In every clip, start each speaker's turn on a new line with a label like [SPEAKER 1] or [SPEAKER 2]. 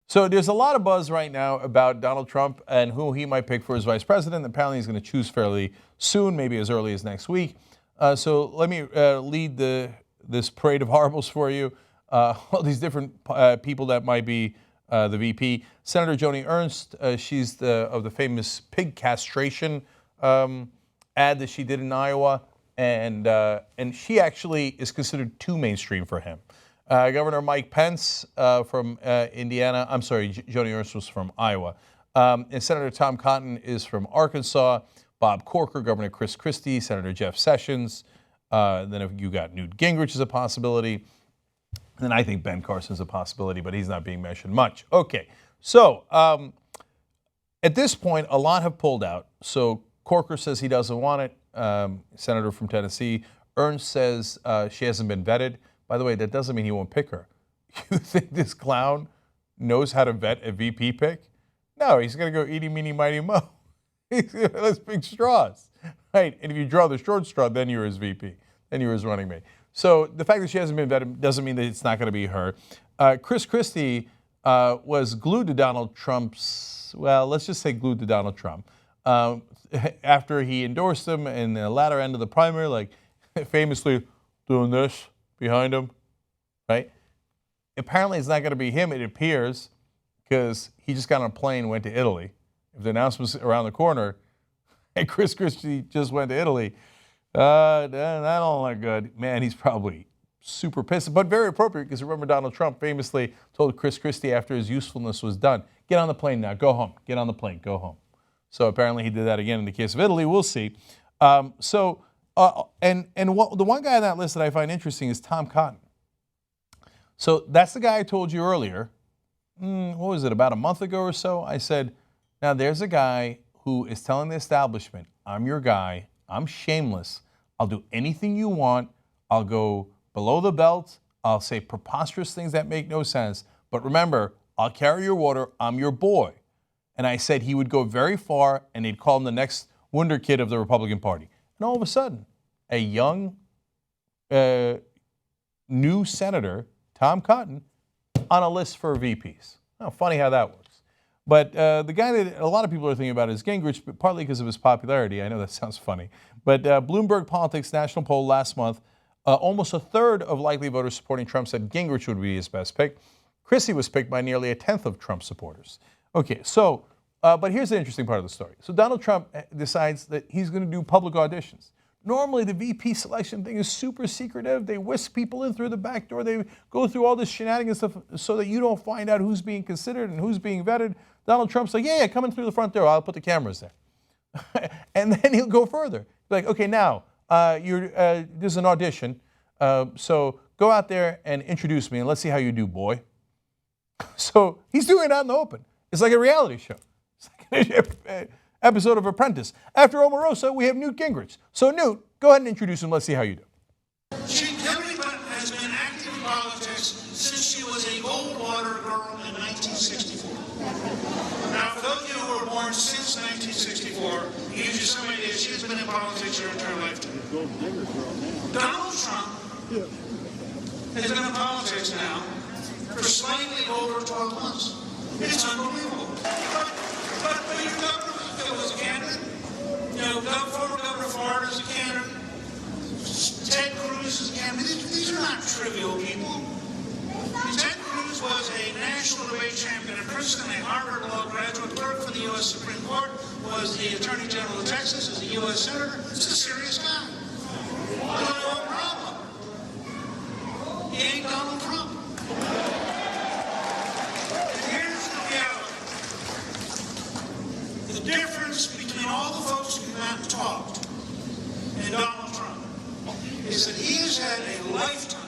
[SPEAKER 1] So there's a lot of buzz right now about Donald Trump and who he might pick for his vice president. Apparently, he's going to choose fairly soon, maybe as early as next week. So let me lead this parade of horribles for you. All these different people that might be the VP. Senator Joni Ernst, she's of the famous pig castration ad that she did in Iowa, and she actually is considered too mainstream for him. Governor Mike Pence from Indiana. I'm sorry, Joni Ernst was from Iowa. And Senator Tom Cotton is from Arkansas. Bob Corker, Governor Chris Christie, Senator Jeff Sessions. Then if you got Newt Gingrich is a possibility. And I think Ben Carson is a possibility, but he's not being mentioned much. Okay, so at this point, a lot have pulled out. So Corker says he doesn't want it. Senator from Tennessee. Ernst says she hasn't been vetted. By the way, that doesn't mean he won't pick her. You think this clown knows how to vet a VP pick? No, he's going to go eeny, meeny, miny, mo. Let's pick straws, right? And if you draw the short straw, then you're his VP. Then you're his running mate. So the fact that she hasn't been vetted doesn't mean that it's not going to be her. Chris Christie was glued to Donald Trump's, well, let's just say glued to Donald Trump. After he endorsed him in the latter end of the primary, like famously doing this behind him, right? Apparently it's not going to be him, it appears, because he just got on a plane and went to Italy. If the announcement's around the corner, and Chris Christie just went to Italy, that don't look good. Man, he's probably super pissed, but very appropriate, because remember Donald Trump famously told Chris Christie after his usefulness was done, get on the plane now, go home. Get on the plane, go home. So apparently he did that again in the case of Italy. We'll see. The one guy on that list that I find interesting is Tom Cotton. So that's the guy I told you earlier. What was it, about a month ago or so? I said, now there's a guy who is telling the establishment, I'm your guy, I'm shameless, I'll do anything you want, I'll go below the belt, I'll say preposterous things that make no sense, but remember, I'll carry your water, I'm your boy. And I said he would go very far and they'd call him the next wonder kid of the Republican Party. And all of a sudden, a young, new senator, Tom Cotton, on a list for VPs. Oh, funny how that works. But the guy that a lot of people are thinking about is Gingrich, but partly because of his popularity. I know that sounds funny. But Bloomberg Politics national poll last month, almost a third of likely voters supporting Trump said Gingrich would be his best pick. Christie was picked by nearly a tenth of Trump supporters. Okay, so, but here's the interesting part of the story. So Donald Trump decides that he's going to do public auditions. Normally, the VP selection thing is super secretive. They whisk people in through the back door. They go through all this shenanigans stuff so that you don't find out who's being considered and who's being vetted. Donald Trump's like, yeah, come in through the front door. I'll put the cameras there. And then he'll go further. Like, okay, now, there's an audition. So go out there and introduce me, and let's see how you do, boy. So he's doing it out in the open. It's like a reality show. It's like an episode of Apprentice. After Omarosa, we have Newt Gingrich. So Newt, go ahead and introduce him. Let's see how you do.
[SPEAKER 2] Hillary Clinton has been active in politics since she was a Goldwater girl in 1964. Now, for those of you who were born since 1964, it gives you some idea she has been in politics her entire lifetime. Donald Trump has been in politics now for slightly over 12 months. It's unbelievable. But your governor was a candidate. You know, former Governor Florida is a candidate. Ted Cruz is a candidate. These are not trivial people. Ted Cruz was a national debate champion at Princeton, a Harvard Law graduate, clerk for the U.S. Supreme Court, was the Attorney General of Texas, is a U.S. Senator. He's a serious guy. No problem. He ain't Donald Trump. And here's the reality. The difference between all the folks who came out and talked and Donald Trump is that he has had a lifetime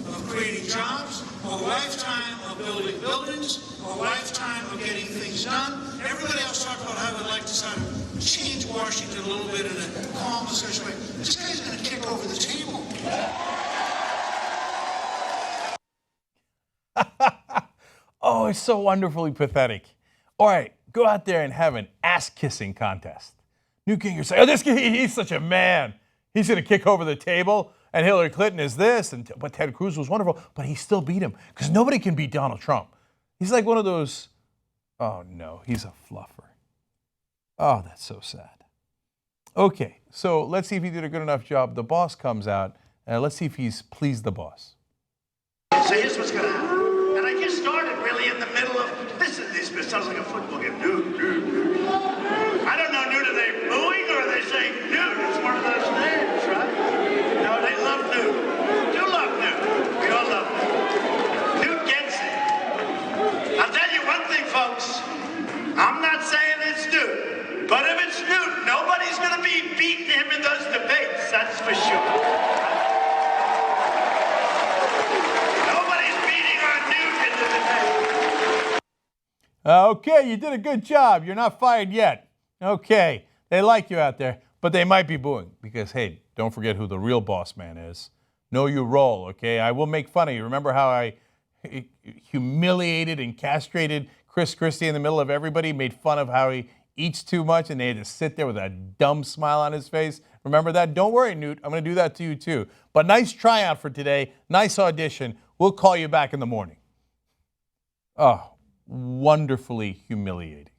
[SPEAKER 2] of creating jobs, a lifetime of building buildings, a lifetime of getting things done. Everybody else talked about how they'd like to sort of change Washington a little bit in a calm, essential way. This guy's going to kick over the table.
[SPEAKER 1] Oh, it's so wonderfully pathetic. All right, go out there and have an ass-kissing contest. Newt Gingrich say, oh, this kid, he's such a man. He's going to kick over the table, and Hillary Clinton is this, but Ted Cruz was wonderful, but he still beat him because nobody can beat Donald Trump. He's like one of those, oh no, he's a fluffer. Oh, that's so sad. Okay, so let's see if he did a good enough job. The boss comes out, and let's see if he's pleased the boss.
[SPEAKER 2] So here's what's going to happen. And I just started really in the middle of, listen, this sounds like a football game. Dude. I don't know, dude, are they booing or are they saying dude? It's one of those names, right? No, they love dude. Do love dude. We all love dude. Dude gets it. I'll tell you one thing, folks. I'm not saying it's dude. But if it's dude, nobody's going to be beating him in those debates. That's for sure.
[SPEAKER 1] Okay, you did a good job. You're not fired yet. Okay, they like you out there, but they might be booing because, hey, don't forget who the real boss man is. Know your role, okay? I will make fun of you. Remember how I humiliated and castrated Chris Christie in the middle of everybody, made fun of how he eats too much, and they had to sit there with a dumb smile on his face? Remember that? Don't worry, Newt. I'm going to do that to you, too. But nice tryout for today. Nice audition. We'll call you back in the morning. Oh, wonderfully humiliating.